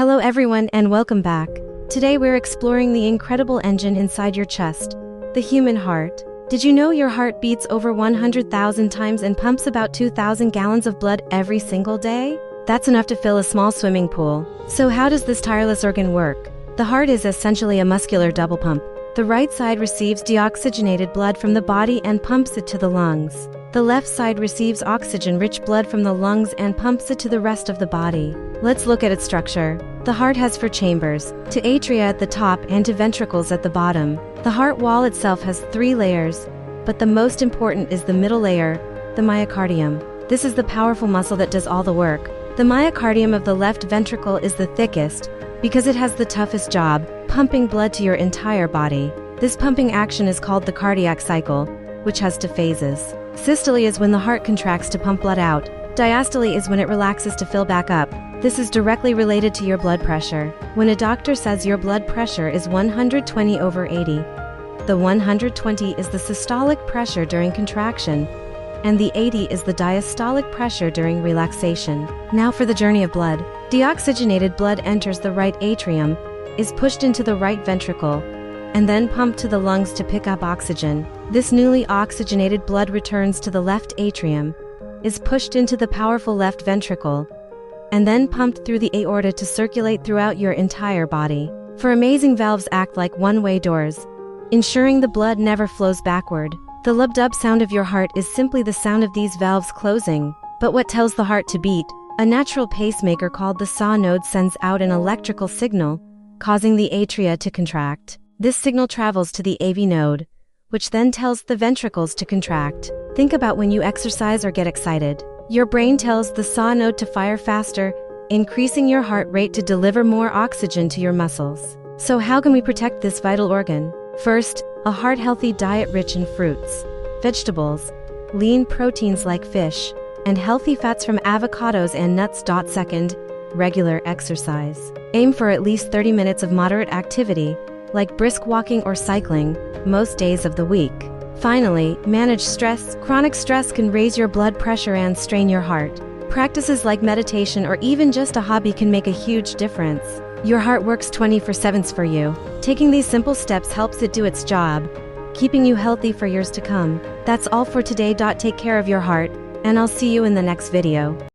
Hello everyone and welcome back. Today we're exploring the incredible engine inside your chest, the human heart. Did you know your heart beats over 100,000 times and pumps about 2,000 gallons of blood every single day? That's enough to fill a small swimming pool. So how does this tireless organ work? The heart is essentially a muscular double pump. The right side receives deoxygenated blood from the body and pumps it to the lungs. The left side receives oxygen-rich blood from the lungs and pumps it to the rest of the body. Let's look at its structure. The heart has four chambers, two atria at the top and two ventricles at the bottom. The heart wall itself has 3 layers, but the most important is the middle layer, the myocardium. This is the powerful muscle that does all the work. The myocardium of the left ventricle is the thickest, because it has the toughest job, pumping blood to your entire body. This pumping action is called the cardiac cycle, which has 2 phases. Systole is when the heart contracts to pump blood out. Diastole is when it relaxes to fill back up. This is directly related to your blood pressure. When a doctor says your blood pressure is 120/80, the 120 is the systolic pressure during contraction, and the 80 is the diastolic pressure during relaxation. Now for the journey of blood. Deoxygenated blood enters the right atrium, is pushed into the right ventricle, and then pumped to the lungs to pick up oxygen. This newly oxygenated blood returns to the left atrium, is pushed into the powerful left ventricle, and then pumped through the aorta to circulate throughout your entire body. For amazing valves act like one-way doors, ensuring the blood never flows backward. The lub-dub sound of your heart is simply the sound of these valves closing. But what tells the heart to beat? A natural pacemaker called the SAW node sends out an electrical signal, causing the atria to contract. This signal travels to the AV node, which then tells the ventricles to contract. Think about when you exercise or get excited. Your brain tells the SAW node to fire faster, increasing your heart rate to deliver more oxygen to your muscles. So how can we protect this vital organ? First, a heart-healthy diet rich in fruits, vegetables, lean proteins like fish, and healthy fats from avocados and nuts. Second, regular exercise. Aim for at least 30 minutes of moderate activity, like brisk walking or cycling, most days of the week. Finally, manage stress. Chronic stress can raise your blood pressure and strain your heart. Practices like meditation or even just a hobby can make a huge difference. Your heart works 24/7 for you. Taking these simple steps helps it do its job, keeping you healthy for years to come. That's all for today. Take care of your heart, and I'll see you in the next video.